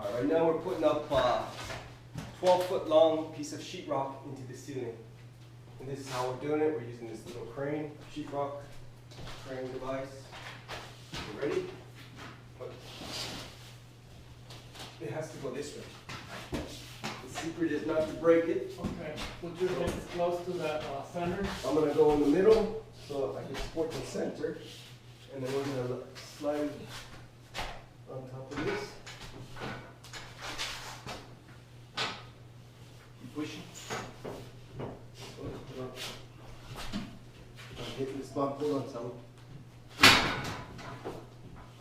Alright, right now we're putting up a 12-foot long piece of sheetrock into the ceiling. And this is how we're doing it. We're using this little crane, sheetrock crane device. You ready? But it has to go this way. The secret is not to break it. Okay. Put your hands close to the center. I'm going to go in the middle so I can support the center. And then we're going to slide on top of this. Keep pushing. I'm hitting the spot. Hold on, Sally.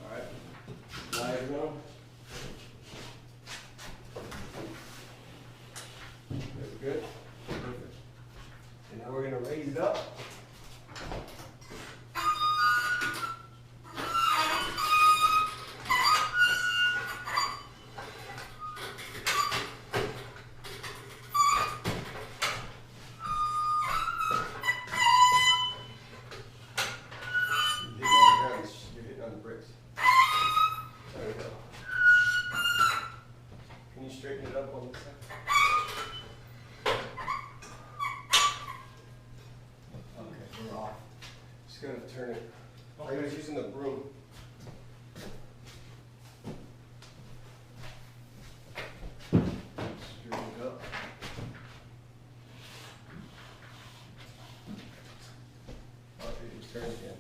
Alright. Slide around. Very good. Perfect. And now we're going to raise it up. You're hitting on the bricks. There we go. Can you straighten it up on this side? Okay, we're off. Just gonna turn it. I was using the broom. Straighten it up. Oh, it turns again.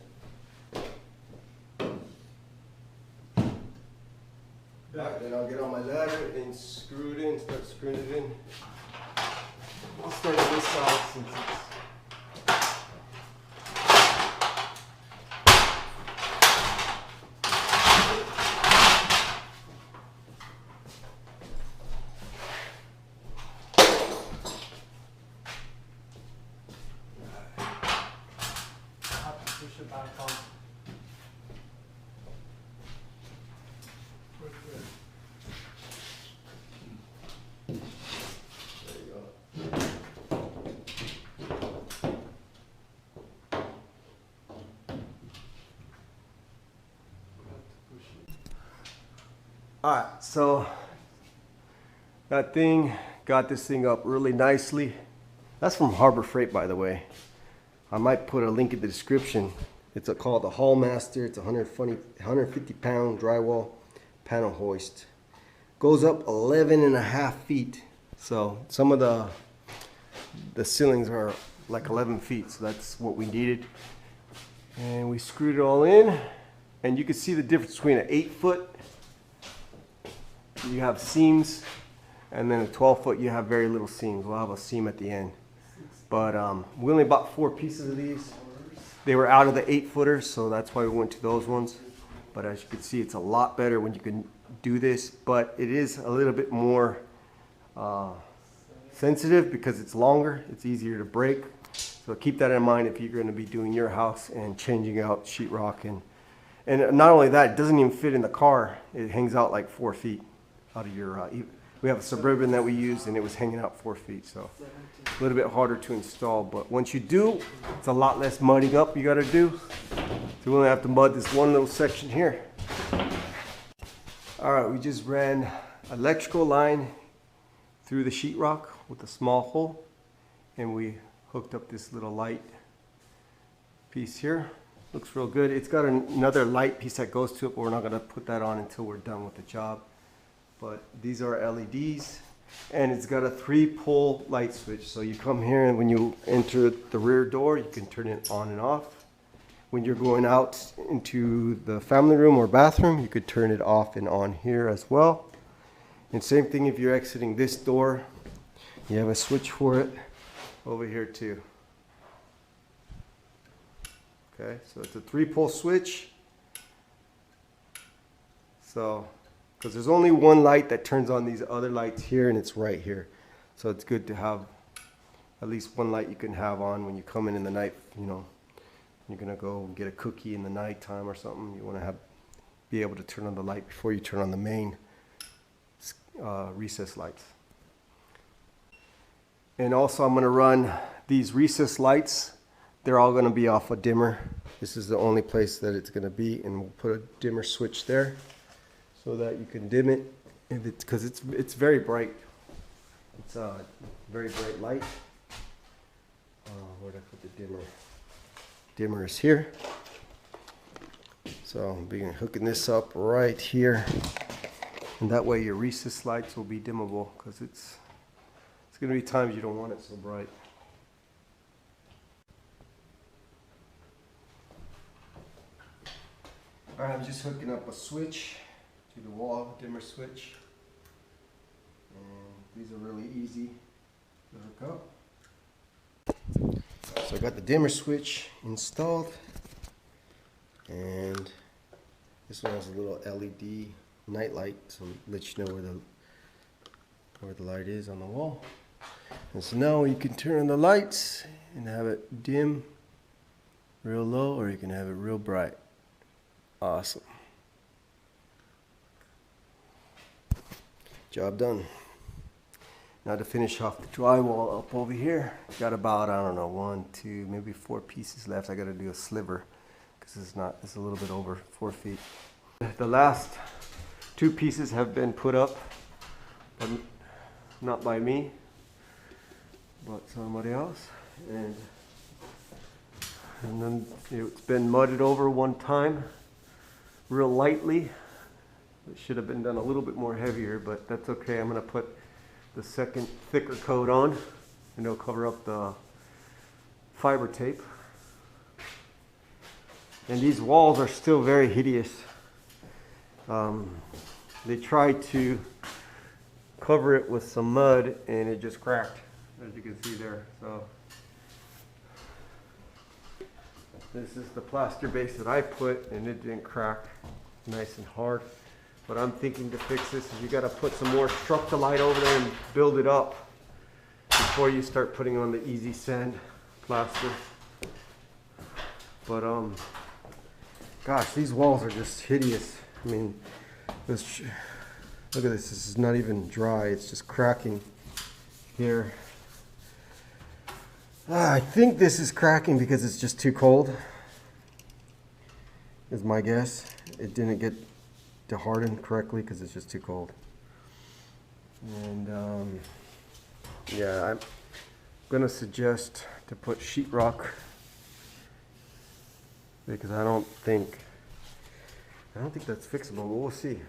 Alright, then I'll get on my ladder and screw it in, start screwing it in. I'll start on this side since it's Push it back on. Alright, so that thing got this thing up really nicely. That's from Harbor Freight, by the way. I might put a link in the description. It's called the Hall Master. It's a 150 pound drywall panel hoist. Goes up 11.5 feet. So some of the ceilings are like 11 feet. So that's what we needed. And we screwed it all in. And you can see the difference between an 8-foot. You have seams, and then a 12-foot you have very little seams. We'll have a seam at the end. But we only bought 4 pieces of these. They were out of the 8-footers, so that's why we went to those ones. But as you can see, it's a lot better when you can do this. But it is a little bit more sensitive because it's longer. It's easier to break. So keep that in mind if you're going to be doing your house and changing out sheetrock. And not only that, it doesn't even fit in the car. It hangs out like 4 feet. Out of your, we have a Suburban that we use and it was hanging out 4 feet, so a little bit harder to install. But once you do, it's a lot less mudding up you got to do. So we only have to mud this one little section here. All right, we just ran electrical line through the sheetrock with a small hole, and we hooked up this little light piece here. Looks real good. It's got another light piece that goes to it, but we're not going to put that on until we're done with the job. But these are LEDs, and it's got a 3-pole light switch. So you come here, and when you enter the rear door, you can turn it on and off. When you're going out into the family room or bathroom, you could turn it off and on here as well. And same thing if you're exiting this door, you have a switch for it over here too. Okay, so it's a 3-pole switch. So because there's only one light that turns on these other lights here, and it's right here. So it's good to have at least one light you can have on when you come in the night. You know, you're gonna go get a cookie in the nighttime or something. You want to be able to turn on the light before you turn on the main recess lights. And also, I'm gonna run these recess lights. They're all gonna be off a dimmer. This is the only place that it's gonna be, and we'll put a dimmer switch there, so that you can dim it if it's because it's very bright. It's a very bright light. Where'd I put the dimmer? Dimmer is here. So I'm being hooking this up right here, and that way your recessed lights will be dimmable, because it's going to be times you don't want it so bright. Alright, I'm just hooking up a switch to the wall, dimmer switch, and these are really easy to hook up. So I got the dimmer switch installed, and this one has a little LED night light, so it lets you know where the light is on the wall. And so now you can turn on the lights and have it dim, real low, or you can have it real bright. Awesome. Job done. Now to finish off the drywall up over here, got about, I don't know, 1, 2, maybe 4 pieces left. I got to do a sliver because it's a little bit over 4 feet. The last 2 pieces have been put up, but not by me, but somebody else. And then it's been mudded over one time, real lightly. It should have been done a little bit more heavier, but that's okay. I'm going to put the second thicker coat on, and it'll cover up the fiber tape. And these walls are still very hideous. They tried to cover it with some mud, and it just cracked, as you can see there. So this is the plaster base that I put, and it didn't crack, nice and hard. What I'm thinking to fix this is you got to put some more Structolite over there and build it up before you start putting on the easy sand plaster. But gosh, these walls are just hideous. I mean, look at this. This is not even dry. It's just cracking here. I think this is cracking because it's just too cold, is my guess. It didn't get to harden correctly because it's just too cold. And yeah, I'm gonna suggest to put sheetrock, because I don't think that's fixable, but we'll see.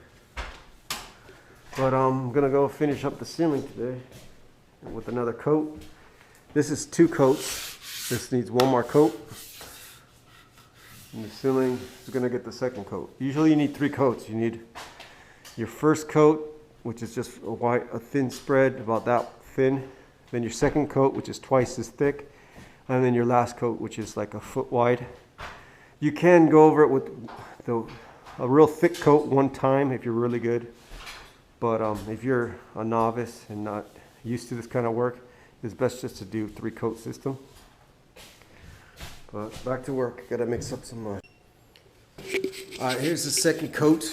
But I'm gonna go finish up the ceiling today with another coat. This is 2 coats. This needs 1 more coat. And the ceiling is going to get the second coat. Usually you need 3 coats. You need your first coat, which is just a thin spread, about that thin. Then your second coat, which is twice as thick. And then your last coat, which is like a foot wide. You can go over it with a real thick coat one time if you're really good. But if you're a novice and not used to this kind of work, it's best just to do 3-coat system. But back to work. Gotta mix up some more. Alright, here's the second coat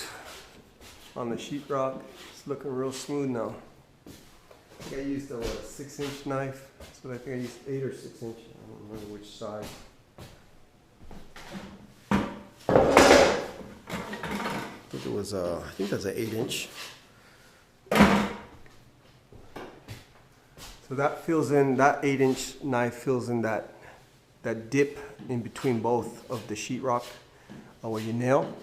on the sheetrock. It's looking real smooth now. I think I used a 6-inch knife. So I think I used 8 or 6 inch. I don't remember which size. I think it was I think that's an 8-inch. So that fills in, that 8-inch knife fills in that dip in between both of the sheetrock where you nail.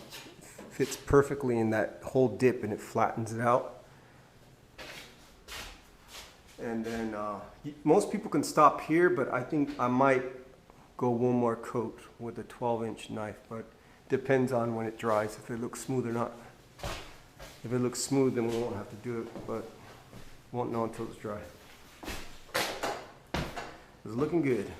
Fits perfectly in that whole dip, and it flattens it out. And then most people can stop here, but I think I might go 1 more coat with a 12-inch knife, but depends on when it dries, if it looks smooth or not. If it looks smooth, then we won't have to do it, but won't know until it's dry. It's looking good.